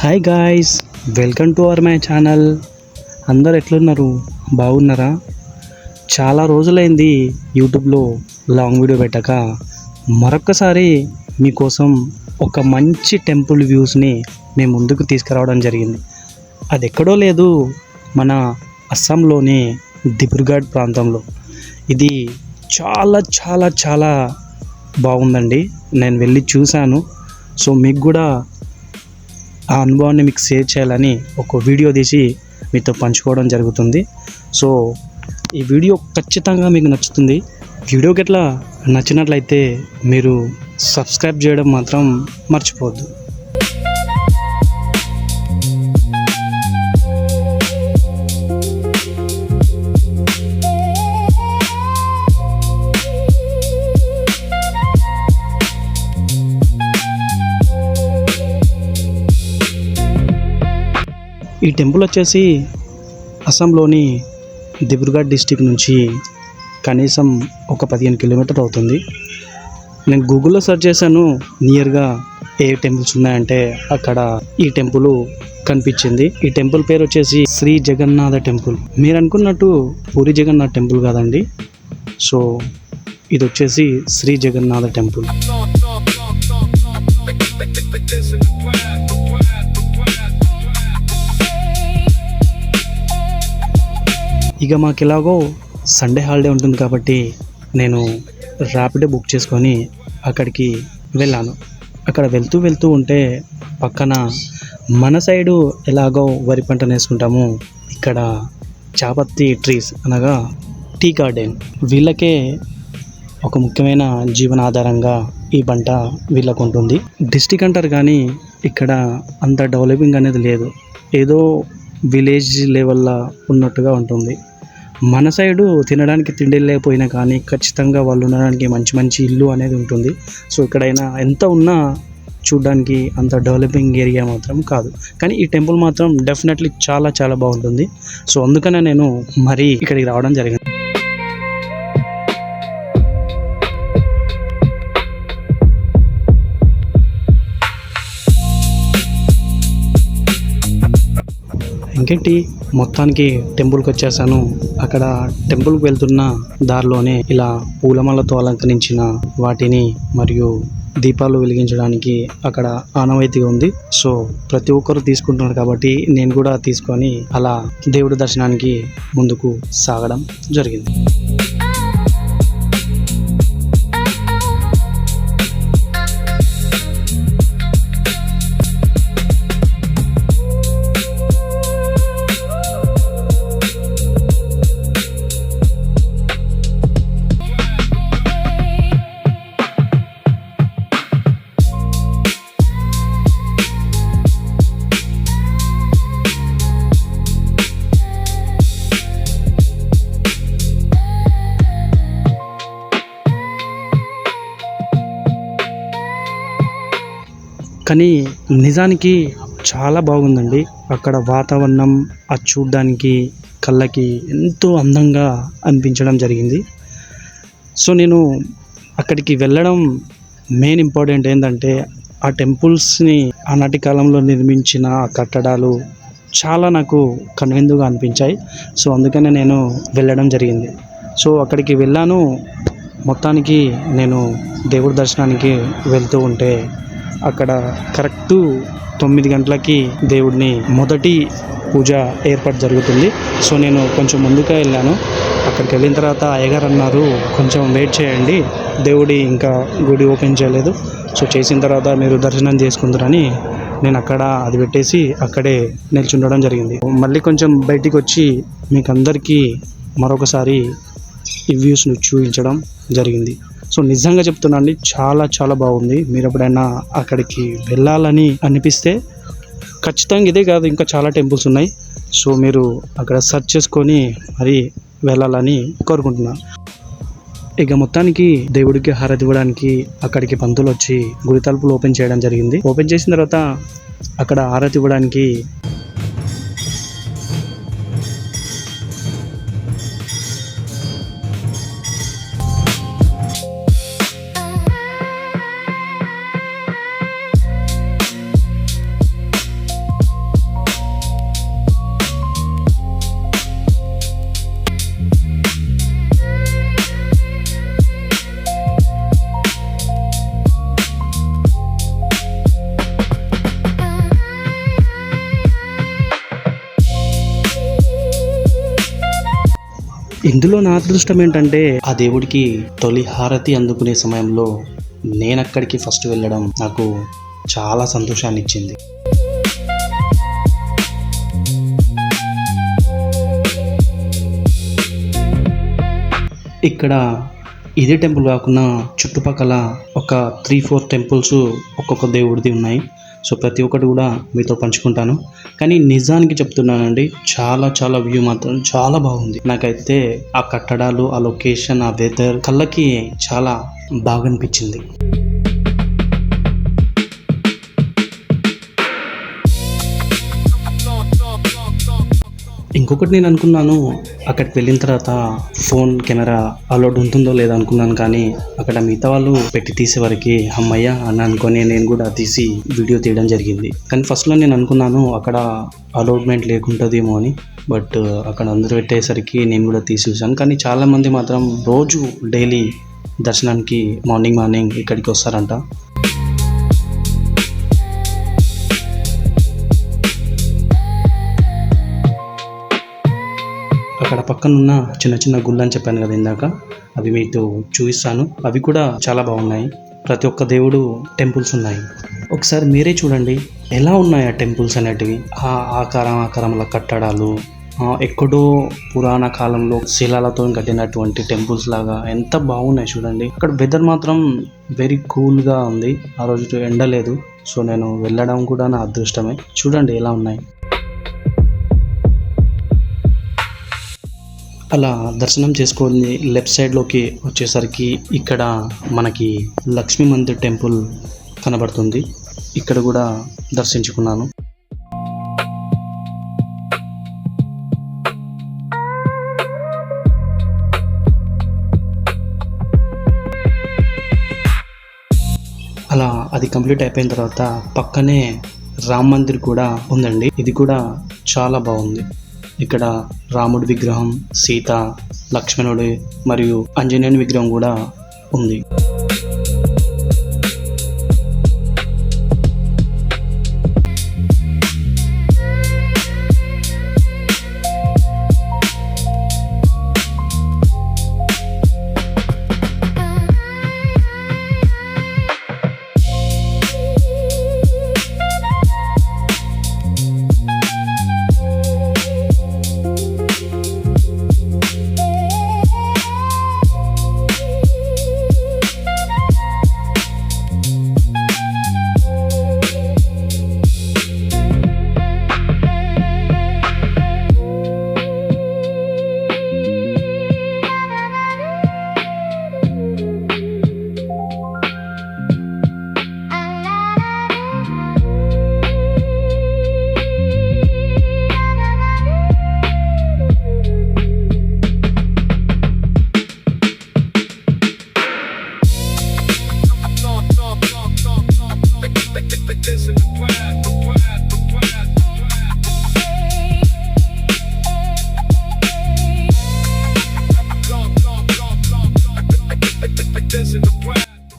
Hi guys, welcome to our my channel. అందరు ఎట్లున్నారు? బాగున్నారా? చాలా రోజులైంది యూట్యూబ్లో లాంగ్ వీడియో పెట్టక. మరొక్కసారి మీకోసం ఒక మంచి టెంపుల్ వ్యూస్ని మేము ముందుకు తీసుకురావడం జరిగింది. అది ఎక్కడో లేదు, మన అస్సాంలోని దిబ్రూగఢ్ ప్రాంతంలో. ఇది చాలా చాలా చాలా బాగుందండి. నేను వెళ్ళి చూశాను. సో మీకు కూడా ఆ అనుభవాన్ని మీకు షేర్ చేయాలని ఒక వీడియో తీసి మీతో పంచుకోవడం జరుగుతుంది. సో ఈ వీడియో ఖచ్చితంగా మీకు నచ్చుతుంది. వీడియోకి ఎట్లా నచ్చినట్లయితే మీరు సబ్స్క్రైబ్ చేయడం మాత్రం మర్చిపోవద్దు. ఈ టెంపుల్ వచ్చేసి అస్సాంలోని దిబ్రూగఢ్ డిస్టిక్ నుంచి కనీసం ఒక 15 కిలోమీటర్ అవుతుంది. నేను గూగుల్లో సెర్చ్ చేశాను, నియర్గా ఏ టెంపుల్స్ ఉన్నాయంటే అక్కడ ఈ టెంపుల్ కనిపించింది. ఈ టెంపుల్ పేరు వచ్చేసి శ్రీ జగన్నాథ టెంపుల్. మీరు అనుకున్నట్టు పూరి జగన్నాథ్ టెంపుల్ కాదండి. సో ఇది వచ్చేసి శ్రీ జగన్నాథ టెంపుల్. ఇక మాకు ఎలాగో సండే హాలిడే ఉంటుంది కాబట్టి నేను ర్యాపిడో బుక్ చేసుకొని అక్కడికి వెళ్ళాను. అక్కడ వెళ్తూ ఉంటే పక్కన మన సైడు ఎలాగో వరి పంట వేసుకుంటాము, ఇక్కడ చాపత్తి ట్రీస్ అనగా టీ గార్డెన్ వీళ్ళకే ఒక ముఖ్యమైన జీవనాధారంగా ఈ పంట వీళ్ళకు ఉంటుంది. డిస్టిక్ అంటారు కానీ ఇక్కడ అంత డెవలపింగ్ అనేది లేదు, ఏదో విలేజ్ లెవెల్లో ఉన్నట్టుగా ఉంటుంది. మన సైడు తినడానికి తిండి లేకపోయినా కానీ ఖచ్చితంగా వాళ్ళు ఉండడానికి మంచి మంచి ఇల్లు అనేది ఉంటుంది. సో ఇక్కడైనా ఎంత ఉన్నా చూడడానికి అంత డెవలపింగ్ ఏరియా మాత్రం కాదు. కానీ ఈ టెంపుల్ మాత్రం డెఫినెట్లీ చాలా చాలా బాగుంటుంది. సో అందుకనే నేను మరీ ఇక్కడికి రావడం జరిగింది. ఇంకేంటి, మొత్తానికి టెంపుల్కి వచ్చేసాను. అక్కడ టెంపుల్కి వెళ్తున్న దారిలోనే ఇలా పూలమాలతో అలంకరించిన వాటిని మరియు దీపాలు వెలిగించడానికి అక్కడ ఆనవాయితీగా ఉంది. సో ప్రతి ఒక్కరు తీసుకుంటున్నారు కాబట్టి నేను కూడా తీసుకొని అలా దేవుడి దర్శనానికి ముందుకు సాగడం జరిగింది. కానీ నిజానికి చాలా బాగుందండి. అక్కడ వాతావరణం అది చూడడానికి కళ్ళకి ఎంతో అందంగా అనిపించడం జరిగింది. సో నేను అక్కడికి వెళ్ళడం మెయిన్ ఇంపార్టెంట్ ఏంటంటే ఆ టెంపుల్స్ని ఆనాటి కాలంలో నిర్మించిన కట్టడాలు చాలా నాకు కనువిందుగా అనిపించాయి. సో అందుకనే నేను వెళ్ళడం జరిగింది. సో అక్కడికి వెళ్ళాను. మొత్తానికి నేను దేవుడి దర్శనానికి వెళ్తూ ఉంటే అక్కడ కరెక్టు 9 గంటలకి దేవుడిని మొదటి పూజ ఏర్పాటు జరుగుతుంది. సో నేను కొంచెం ముందుగా వెళ్ళాను. అక్కడికి వెళ్ళిన తర్వాత అయ్యగారు అన్నారు, కొంచెం వెయిట్ చేయండి, దేవుడి ఇంకా గుడి ఓపెన్ చేయలేదు, సో చేసిన తర్వాత మీరు దర్శనం చేసుకుందరని నేను అక్కడ అది పెట్టేసి అక్కడే నిల్చుండడం జరిగింది. మళ్ళీ కొంచెం బయటికి వచ్చి మీకు అందరికీ మరొకసారి ఈ వ్యూస్ను చూపించడం జరిగింది. సో నిజంగా చెప్తున్నా అండి, చాలా చాలా బాగుంది. మీరు ఎప్పుడైనా అక్కడికి వెళ్ళాలని అనిపిస్తే ఖచ్చితంగా ఇదే కాదు, ఇంకా చాలా టెంపుల్స్ ఉన్నాయి. సో మీరు అక్కడ సెర్చ్ చేసుకొని మరి వెళ్ళాలని కోరుకుంటున్నాను. ఇక మొత్తానికి దేవుడికి హారతి ఇవ్వడానికి అక్కడికి పంతులు వచ్చి గుడి తలుపులు ఓపెన్ చేయడం జరిగింది. ఓపెన్ చేసిన తర్వాత అక్కడ హారతి ఇవ్వడానికి ఇందులో నా అదృష్టం ఏంటంటే ఆ దేవుడికి తొలి హారతి అందుకునే సమయంలో నేను అక్కడికి ఫస్ట్ వెళ్ళడం నాకు చాలా సంతోషాన్ని ఇచ్చింది. ఇక్కడ ఇదే టెంపుల్ కాకుండా చుట్టుపక్కల ఒక 3-4 టెంపుల్స్ ఒక్కొక్క దేవుడిది ఉన్నాయి. సో ప్రతి ఒక్కటి కూడా మీతో పంచుకుంటాను. కానీ నిజానికి చెప్తున్నానండి, చాలా చాలా వ్యూ మాత్రం చాలా బాగుంది. నాకైతే ఆ కట్టడాలు, ఆ లొకేషన్, ఆ వెదర్ కళ్ళకి చాలా బాగా అనిపించింది. ఇంకొకటి నేను అనుకున్నాను, అక్కడికి వెళ్ళిన తర్వాత ఫోన్ కెమెరా అలౌడ్ ఉంటుందో లేదో అనుకున్నాను. కానీ అక్కడ మిగతా వాళ్ళు పెట్టి తీసే వరకు అమ్మయ్య అని అనుకొని నేను కూడా తీసి వీడియో తీయడం జరిగింది. కానీ ఫస్ట్లో నేను అనుకున్నాను అక్కడ అలౌడ్మెంట్ లేకుంటుందేమో అని. బట్ అక్కడ అందరూ పెట్టేసరికి నేను కూడా తీసి చూసాను. కానీ చాలామంది మాత్రం రోజు డైలీ దర్శనానికి మార్నింగ్ ఇక్కడికి వస్తారంట. అక్కడ పక్కనున్న చిన్న చిన్న గుళ్ళు అని చెప్పాను కదా ఇందాక, అవి మీకు చూపిస్తాను. అవి కూడా చాలా బాగున్నాయి. ప్రతి ఒక్క దేవుడు టెంపుల్స్ ఉన్నాయి. ఒకసారి మీరే చూడండి ఎలా ఉన్నాయి ఆ టెంపుల్స్ అనేటివి. ఆ ఆకారముల కట్టడాలు, ఎక్కడో పురాణ కాలంలో శిలాలతో కట్టినటువంటి టెంపుల్స్ లాగా ఎంత బాగున్నాయి చూడండి. అక్కడ వెదర్ మాత్రం వెరీ కూల్గా ఉంది. ఆ రోజు ఎండ లేదు. సో నేను వెళ్ళడం కూడా నా అదృష్టమే. చూడండి ఎలా ఉన్నాయి. అలా దర్శనం చేసుకొని లెఫ్ట్ సైడ్లోకి వచ్చేసరికి ఇక్కడ మనకి లక్ష్మీ మందిర్ టెంపుల్ కనబడుతుంది. ఇక్కడ కూడా దర్శించుకున్నాను. అలా అది కంప్లీట్ అయిపోయిన తర్వాత పక్కనే రామ్ మందిర్ కూడా ఉందండి. ఇది కూడా చాలా బాగుంది. ఇక్కడ రాముడి విగ్రహం, సీత, లక్ష్మణుడి మరియు ఆంజనేయుని విగ్రహం కూడా ఉంది.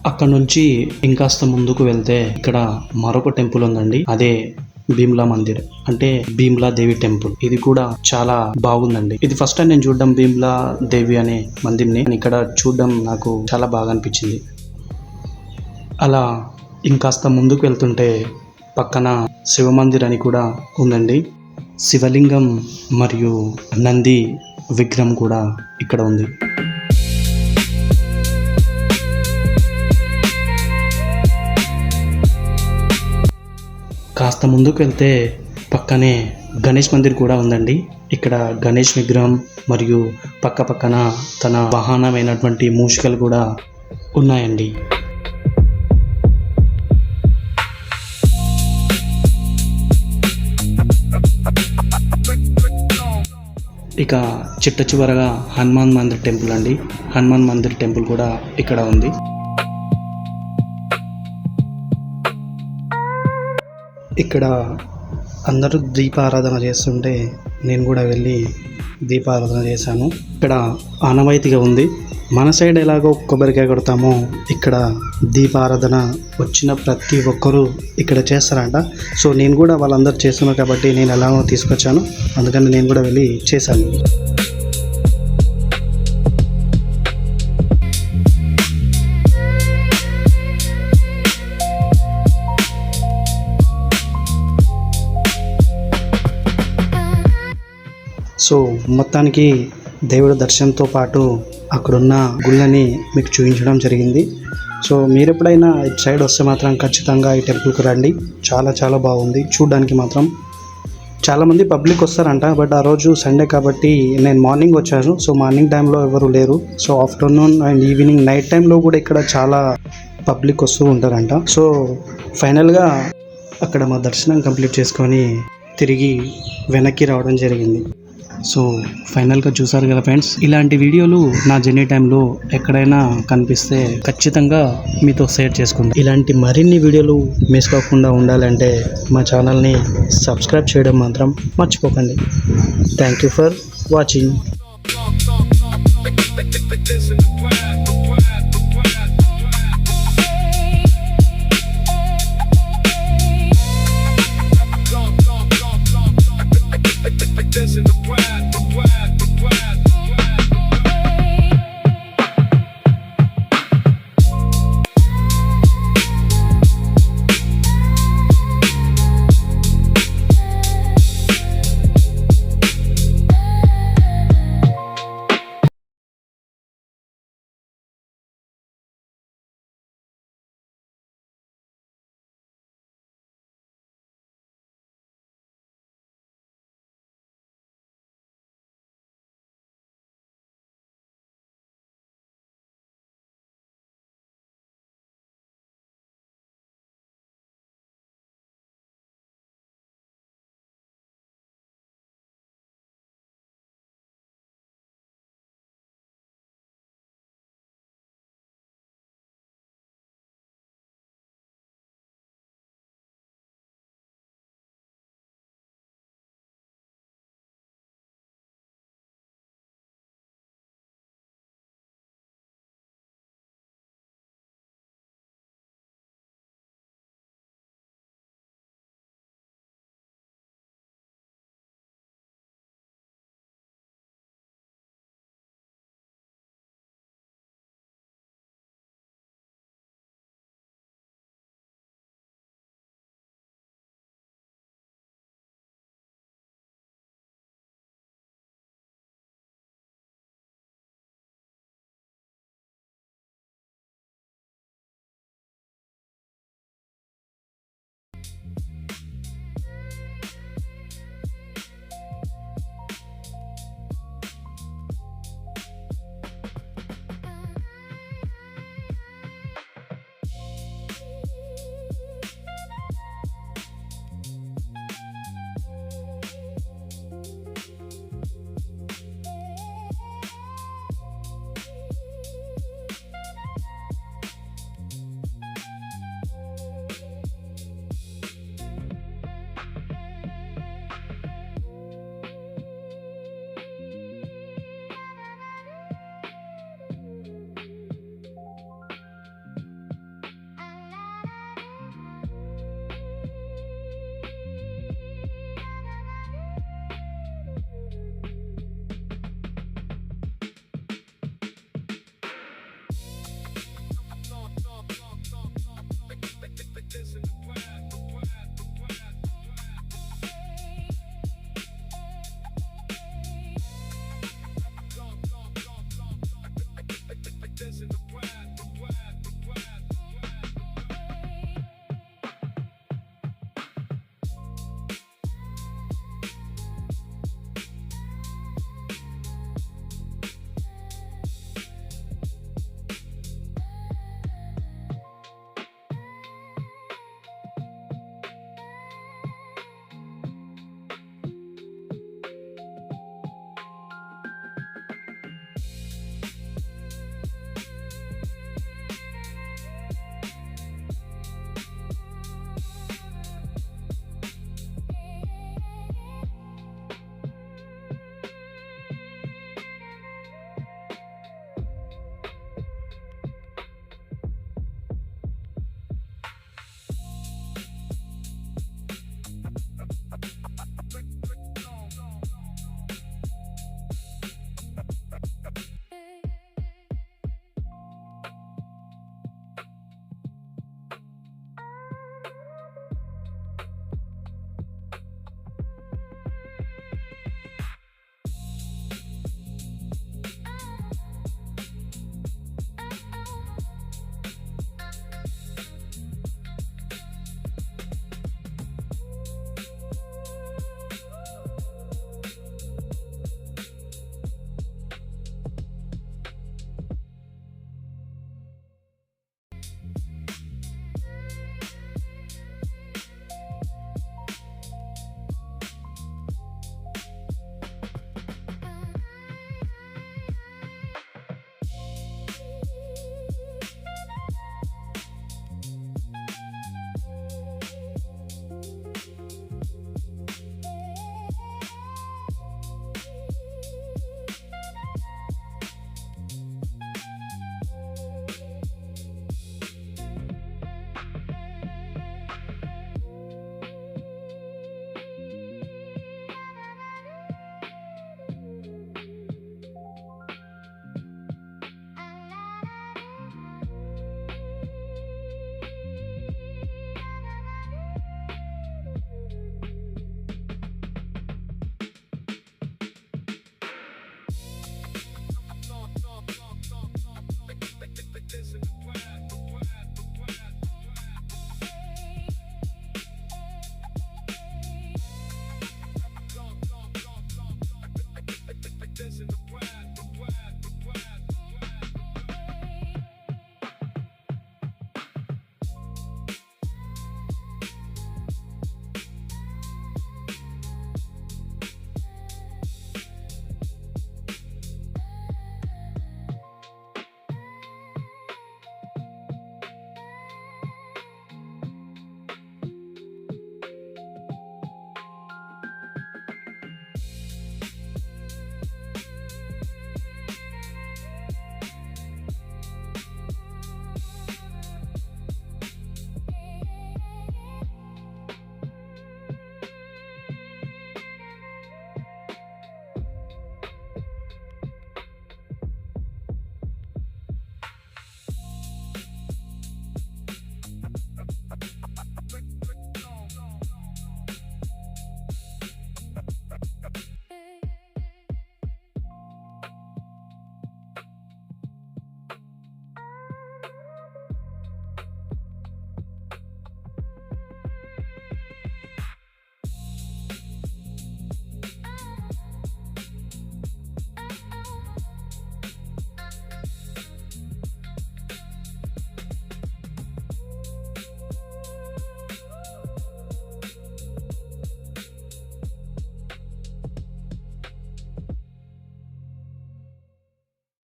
అక్కడ నుంచి ఇంకాస్త ముందుకు వెళ్తే ఇక్కడ మరొక టెంపుల్ ఉందండి. అదే భీమ్లా మందిర్, అంటే భీమ్లా దేవి టెంపుల్. ఇది కూడా చాలా బాగుందండి. ఇది ఫస్ట్ టైం నేను చూడడం భీమ్లా దేవి అనే మందిర్ని. ఇక్కడ చూడడం నాకు చాలా బాగా అనిపించింది. అలా ఇంకాస్త ముందుకు వెళ్తుంటే పక్కన శివ మందిర్ అని కూడా ఉందండి. శివలింగం మరియు నంది విగ్రహం కూడా ఇక్కడ ఉంది. కాస్త ముందుకు వెళ్తే పక్కనే గణేష్ మందిర్ కూడా ఉందండి. ఇక్కడ గణేష్ విగ్రహం మరియు పక్కన తన వాహనమైనటువంటి మూషికలు కూడా ఉన్నాయండి. ఇక చిట్ట చివరగా హనుమాన్ మందిర్ టెంపుల్ అండి. హనుమాన్ మందిర్ టెంపుల్ కూడా ఇక్కడ ఉంది. ఇక్కడ అందరూ దీపారాధన చేస్తుంటే నేను కూడా వెళ్ళి దీపారాధన చేశాను. ఇక్కడ ఆనవాయితీగా ఉంది. మన సైడ్ ఎలాగో కొబ్బరికాయ కొడతామో ఇక్కడ దీపారాధన వచ్చిన ప్రతి ఒక్కరూ ఇక్కడ చేస్తారంట. సో నేను కూడా వాళ్ళందరూ చేస్తున్నారు కాబట్టి నేను ఎలాగో తీసుకొచ్చాను, అందుకని నేను కూడా వెళ్ళి చేశాను. సో మొత్తానికి దేవుడి దర్శనంతో పాటు అక్కడున్న గుళ్ళని మీకు చూపించడం జరిగింది. సో మీరు ఎప్పుడైనా ఇటు సైడ్ వస్తే మాత్రం ఖచ్చితంగా ఈ టెంపుల్కి రండి. చాలా చాలా బాగుంది చూడడానికి మాత్రం. చాలామంది పబ్లిక్ వస్తారంట, బట్ ఆ రోజు సండే కాబట్టి నేను మార్నింగ్ వచ్చాను. సో మార్నింగ్ టైంలో ఎవరు లేరు. So afternoon and evening night టైంలో కూడా ఇక్కడ చాలా పబ్లిక్ వస్తూ ఉంటారంట. సో ఫైనల్గా అక్కడ మా దర్శనం కంప్లీట్ చేసుకొని తిరిగి వెనక్కి రావడం జరిగింది. సో ఫైనల్గా చూసారు కదా ఫ్రెండ్స్, ఇలాంటి వీడియోలు నా జర్నీ టైంలో ఎక్కడైనా కనిపిస్తే ఖచ్చితంగా మీతో షేర్ చేసుకుంటాను. ఇలాంటి మరిన్ని వీడియోలు మిస్ కాకుండా ఉండాలంటే మా ఛానల్ని సబ్స్క్రైబ్ చేయడం మాత్రం మర్చిపోకండి. Thank you for watching.